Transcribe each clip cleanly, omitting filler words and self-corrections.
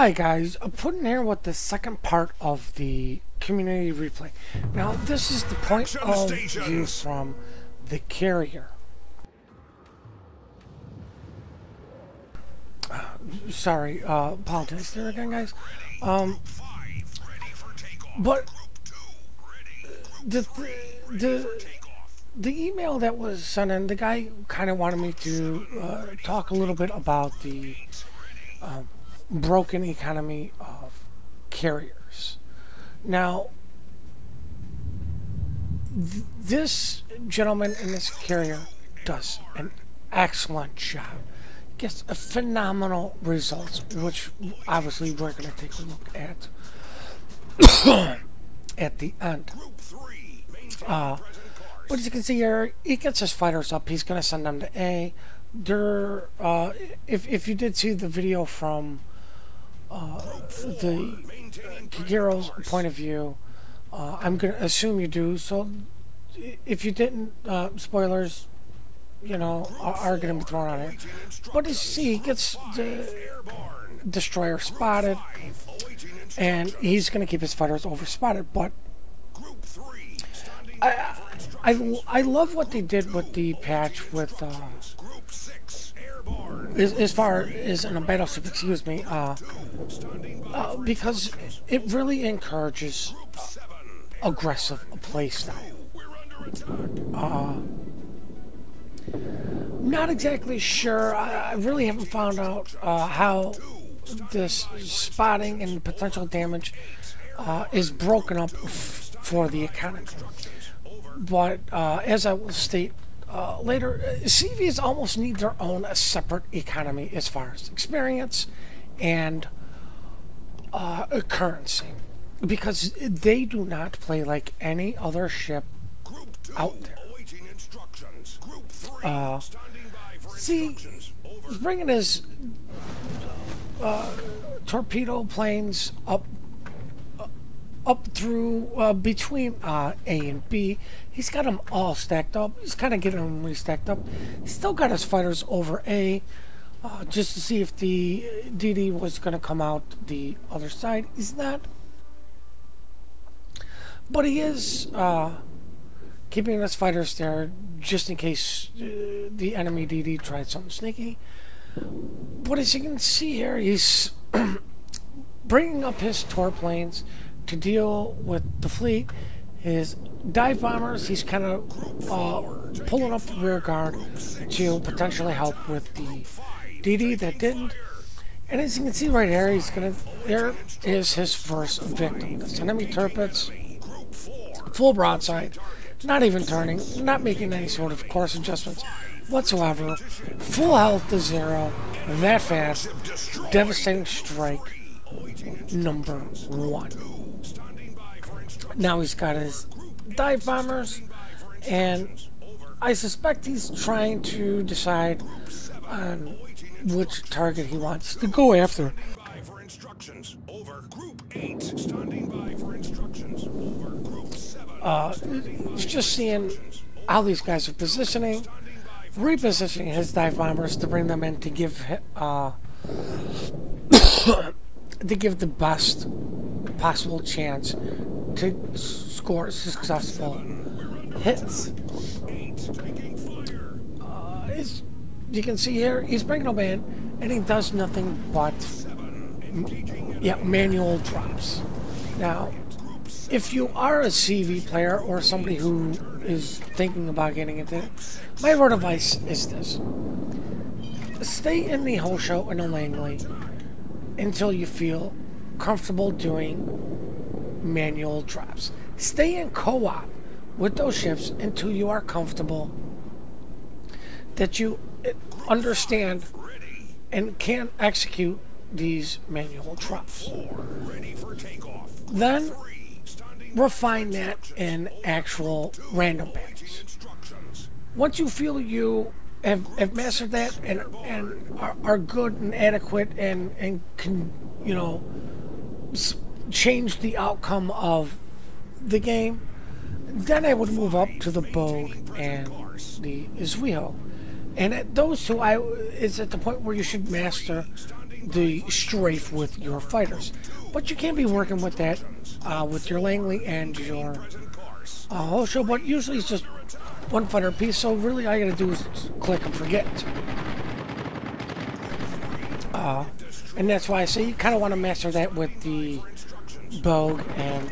Hi guys, I'm putting here with the second part of the community replay. Now this is the point of view from the carrier. Sorry, apologize there again guys. But the email that was sent in, the guy kind of wanted me to talk a little bit about the broken economy of carriers. Now, this gentleman in this carrier does an excellent job. Gets a phenomenal results, which obviously we're going to take a look at at the end. But as you can see here, he gets his fighters up. He's going to send them to A. They're, if you did see the video from the Kagero's point of view, I'm going to assume you do. So if you didn't, spoilers, you know, are going to be thrown on it. But as you see, he gets the destroyer spotted, and he's going to keep his fighters over spotted. But I love what they did with the patch with as far as in a battleship, excuse me, because it really encourages aggressive playstyle. Not exactly sure. I really haven't found out how this spotting and potential damage is broken up for the economy. But as I will state later, CVs almost need their own separate economy as far as experience and currency, because they do not play like any other ship out there. See, he's bringing his torpedo planes up through between A and B. He's got them all stacked up. He's kind of getting them restacked up. He's still got his fighters over A, just to see if the DD was going to come out the other side. He's not, but he is keeping his fighters there just in case the enemy DD tried something sneaky. But as you can see here, he's bringing up his tor planes to deal with the fleet. His dive bombers, he's kind of pulling up the rear guard to potentially help with the DD that didn't. And as you can see right here, there is his first victim. This enemy turrets, full broadside, not even turning, not making any sort of course adjustments whatsoever. Full health to zero, that fast, devastating strike number 1. Now he's got his dive bombers, and I suspect he's trying to decide on which target he wants to go after. He's just seeing how these guys are positioning, repositioning his dive bombers to bring them in to give the best possible chance to score successful hits. As you can see here, he's bringing them in, and he does nothing but manual drops. Now, if you are a CV player or somebody who is thinking about getting into it, my word of advice is this: stay in the Hosho and the Langley until you feel comfortable doing manual drops. Stay in co-op with those ships until you are comfortable that you understand and can execute these manual drops. Then refine that in actual random battles. Once you feel you have mastered that and are good and adequate and can, you know, change the outcome of the game, then I would move up to the Bogue and the Zuiho. And at those two, it's at the point where you should master the strafe with your fighters. But you can't be working with that with your Langley and your Hosho, but usually it's just one fighter piece, so really all you gotta do is click and forget. And that's why I say you kind of want to master that with the Bogue and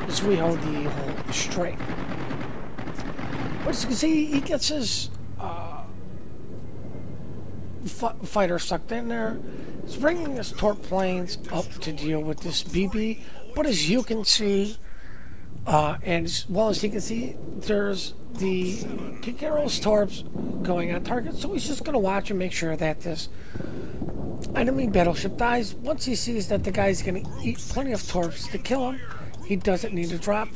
Zuiho, the whole strafe. But as you can see, he gets his fighter stuck in there. He's bringing his torp planes up to deal with this BB, but as you can see, and as well as you can see, there's the Kikaro's torps going on target, so he's just going to watch and make sure that this enemy battleship dies. Once he sees that the guy's going to eat plenty of torps to kill him, he doesn't need to drop,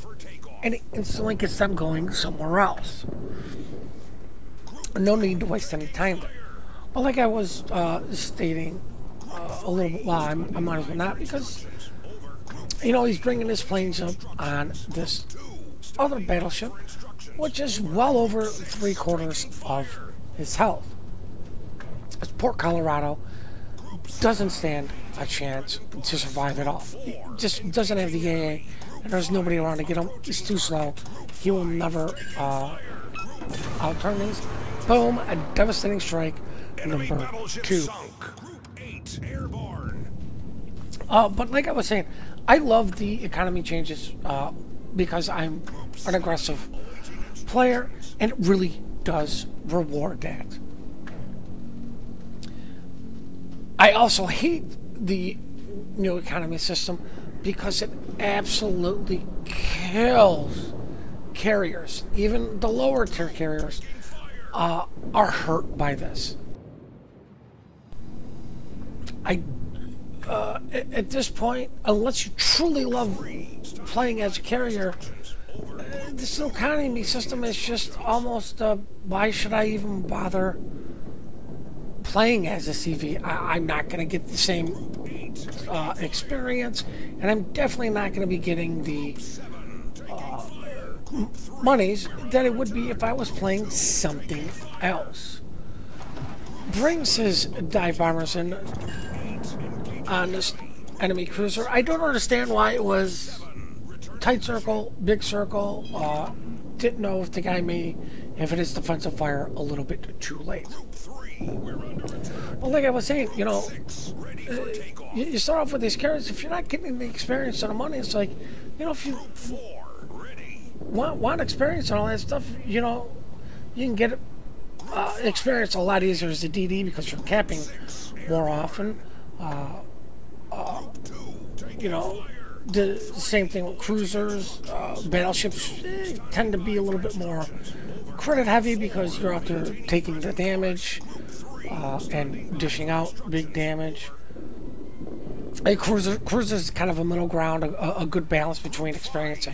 and he instantly gets them going somewhere else. No need to waste any time there. But like I was stating a little bit, well, I might as well not, because you know, he's bringing his planes up on this other battleship, which is well over 3/4 of his health. This Port Colorado doesn't stand a chance to survive at all. He just doesn't have the AA, and there's nobody around to get him. He's too slow. He will never outturn these. Boom, a devastating strike, number 2. But like I was saying, I love the economy changes because I'm an aggressive player, and it really does reward that. I also hate the new economy system because it absolutely kills carriers. Even the lower tier carriers are hurt by this. At this point, unless you truly love playing as a carrier, this economy system is just almost, why should I even bother playing as a CV? I'm not going to get the same experience, and I'm definitely not going to be getting the monies that it would be if I was playing something else. Brings his dive bombers in on this enemy cruiser. I don't understand why it was tight circle, big circle. Didn't know if the guy may have hit his defensive fire a little bit too late. Well, like I was saying, you know, you start off with these carriers. If you're not getting the experience and the money, it's like, you know, if you want experience and all that stuff, you know, you can get experience a lot easier as a DD because you're capping more often. You know, the same thing with cruisers. Battleships tend to be a little bit more credit heavy because you're out there taking the damage and dishing out big damage. A cruiser is kind of a middle ground, a good balance between experience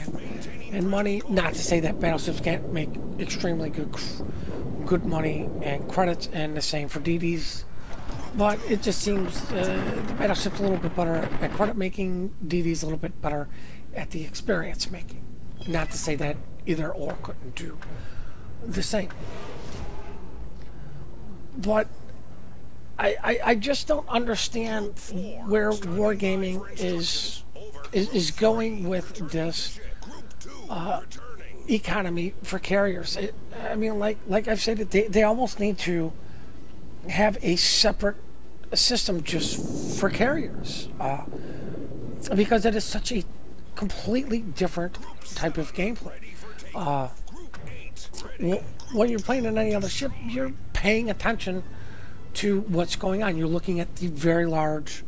and money. Not to say that battleships can't make extremely good money and credits, and the same for DDs. But it just seems the battleship's a little bit better at credit making, DD's a little bit better at the experience making. Not to say that either or couldn't do the same. But I just don't understand where wargaming is going with this economy for carriers. I mean, like I've said, they almost need to have a separate system just for carriers because it is such a completely different type of gameplay. When you're playing on any other ship, you're paying attention to what's going on. You're looking at the very large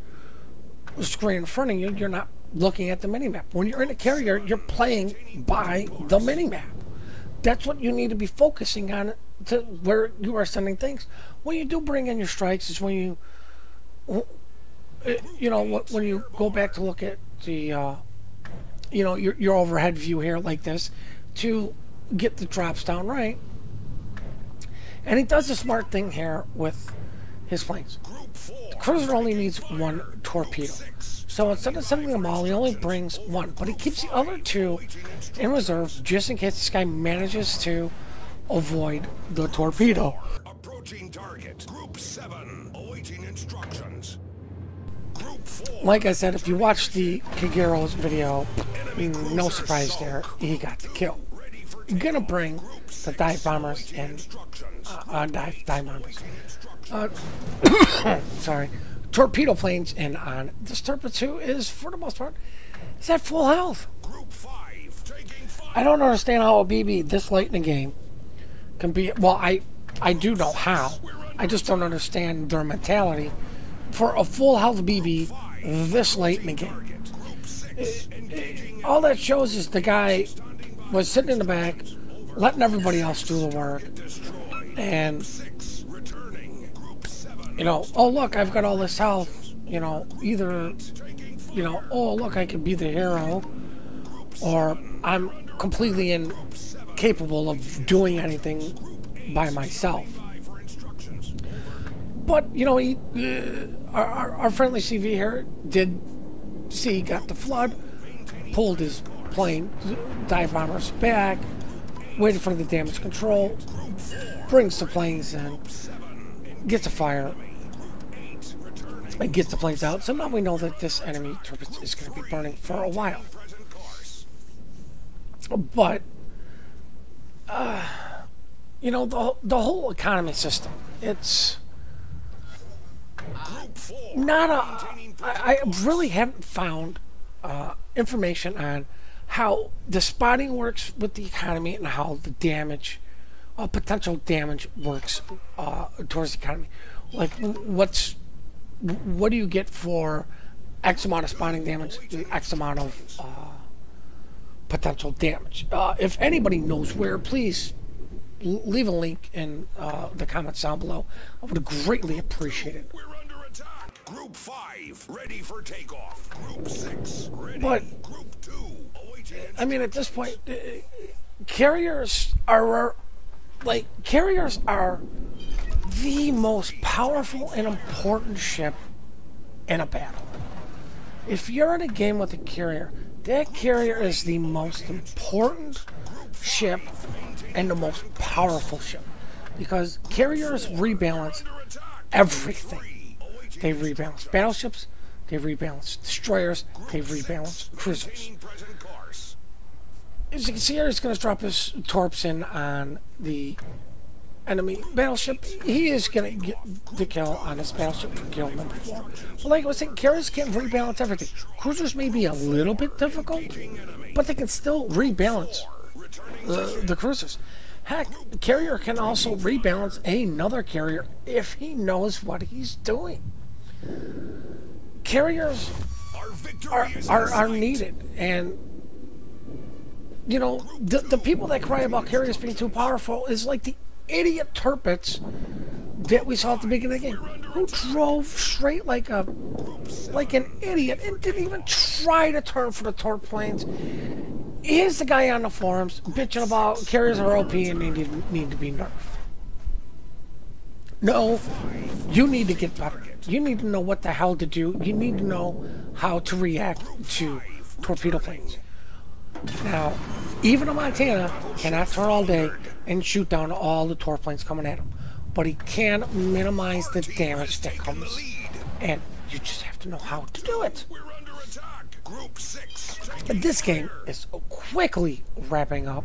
screen in front of you. You're not looking at the minimap. When you're in a carrier, you're playing by the minimap. That's what you need to be focusing on to where you are sending things. When you do bring in your strikes is when you know, when you go back to look at the you know, your overhead view here like this to get the drops down right. And he does a smart thing here with his planes. The cruiser only needs one torpedo. So instead of sending them all, he only brings one. But he keeps the other two in reserve just in case this guy manages to avoid the torpedo. Approaching target. Group 7, awaiting instructions. Group 4. Like I said, if you watch the Kagero's video, no surprise there, he got the kill. I'm gonna bring the dive bombers and dive bombers. Sorry, torpedo planes in on this Torpedo 2 is, for the most part, is at full health. Group 5, taking fire. I don't understand how a BB this late in the game can be. Well, I do know how. I just don't understand their mentality for a full health BB this late in the game. All that shows is the guy was sitting in the back, letting everybody else do the work, and you know, oh look, I've got all this health. You know, either, you know, oh look, I could be the hero, or I'm completely incapable of doing anything by myself. But you know, our friendly CV here did see, got the flood, pulled his plane, dive bombers back, waited for the damage control, brings the planes in, gets a fire, and gets the planes out. So now we know that this enemy torpedo is going to be burning for a while. But you know, the whole economy system, it's not a. I really haven't found information on how the spotting works with the economy and how the damage, potential damage, works towards the economy. Like, what do you get for X amount of spotting damage, X amount of potential damage? If anybody knows where, please leave a link in the comments down below. I would greatly appreciate it. We're under attack. Group 5, ready for takeoff. Group 6, ready. But Group 2, awaiting. I mean, at this point, carriers are the most powerful and important ship in a battle. If you're in a game with a carrier, that carrier is the most important ship and the most powerful ship, because carriers rebalance everything. They rebalance battleships, they rebalance destroyers, they rebalance cruisers. As you can see here, he's going to drop his torps in on the enemy battleship. He is going to get the kill on his battleship for kill number 4. But like I was saying, carriers can rebalance everything. Cruisers may be a little bit difficult, but they can still rebalance the cruisers. Heck, the carrier can also rebalance another carrier if he knows what he's doing. Carriers are needed, and you know, the people that cry about carriers being too powerful is like the idiot turpits that we saw at the beginning of the game, who drove straight like an idiot and didn't even try to turn for the torp planes. Here's the guy on the forums bitching about carriers are OP and they need to be nerfed. No, you need to get better. You need to know what the hell to do. You need to know how to react to torpedo planes. Now, even a Montana cannot turn all day and shoot down all the torp planes coming at him, but he can minimize the damage that comes, and you just have to know how to do it. This game is quickly wrapping up.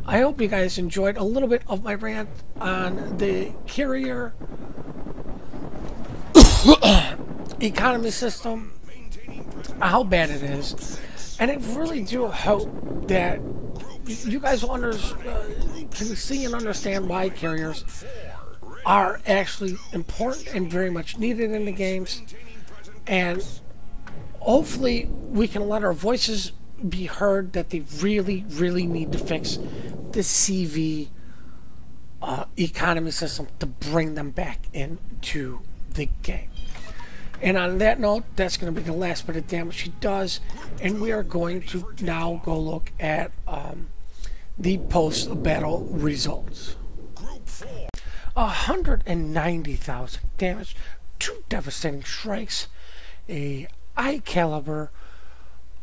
I hope you guys enjoyed a little bit of my rant on the carrier economy system, how bad it is, and I really do hope that you guys will can see and understand why carriers are actually important and very much needed in the games, and hopefully we can let our voices be heard that they really need to fix the CV economy system to bring them back into the game. And on that note, that's going to be the last bit of damage he does, and we are going to now go look at the post-battle results. 190,000 damage, 2 devastating strikes, a high caliber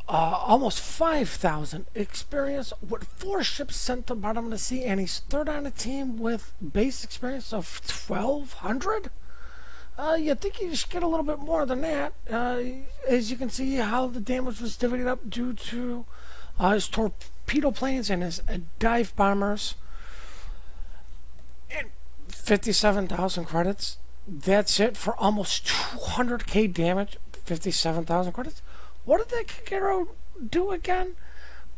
almost 5,000 experience with 4 ships sent to the bottom of the sea, and he's third on a team with base experience of 1,200. You'd think you should get a little bit more than that. As you can see how the damage was divvied up due to his torpedo planes and his dive bombers. And 57,000 credits. That's it for almost 200k damage. 57,000 credits. What did that Kikero do again?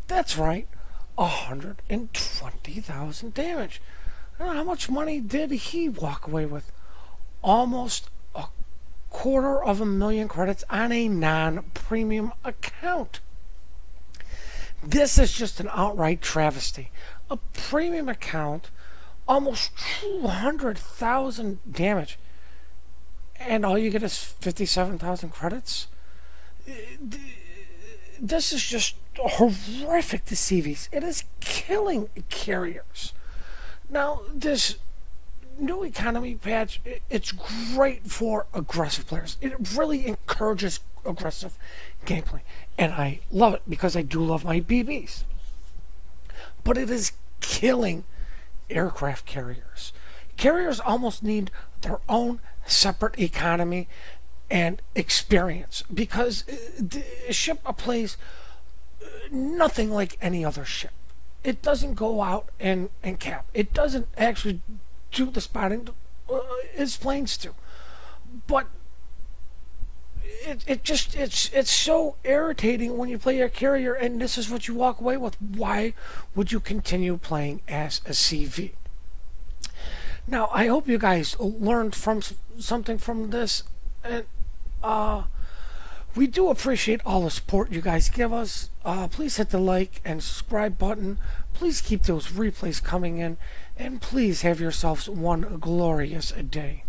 That's right, 120,000 damage. How much money did he walk away with? Almost 250,000 credits on a non-premium account. This is just an outright travesty. A premium account, almost 200,000 damage, and all you get is 57,000 credits. This is just horrific to see these. It is killing carriers. Now, this new economy patch, it's great for aggressive players. It really encourages aggressive gameplay, and I love it because I do love my BBs. But it is killing aircraft carriers. Carriers almost need their own separate economy and experience, because the ship plays nothing like any other ship. It doesn't go out and cap. It doesn't actually do the spotting its planes do. But it's so irritating when you play a carrier and this is what you walk away with. Why would you continue playing as a CV? Now, I hope you guys learned from something from this, and we do appreciate all the support you guys give us. Please hit the like and subscribe button. Please keep those replays coming in, and please have yourselves one glorious day.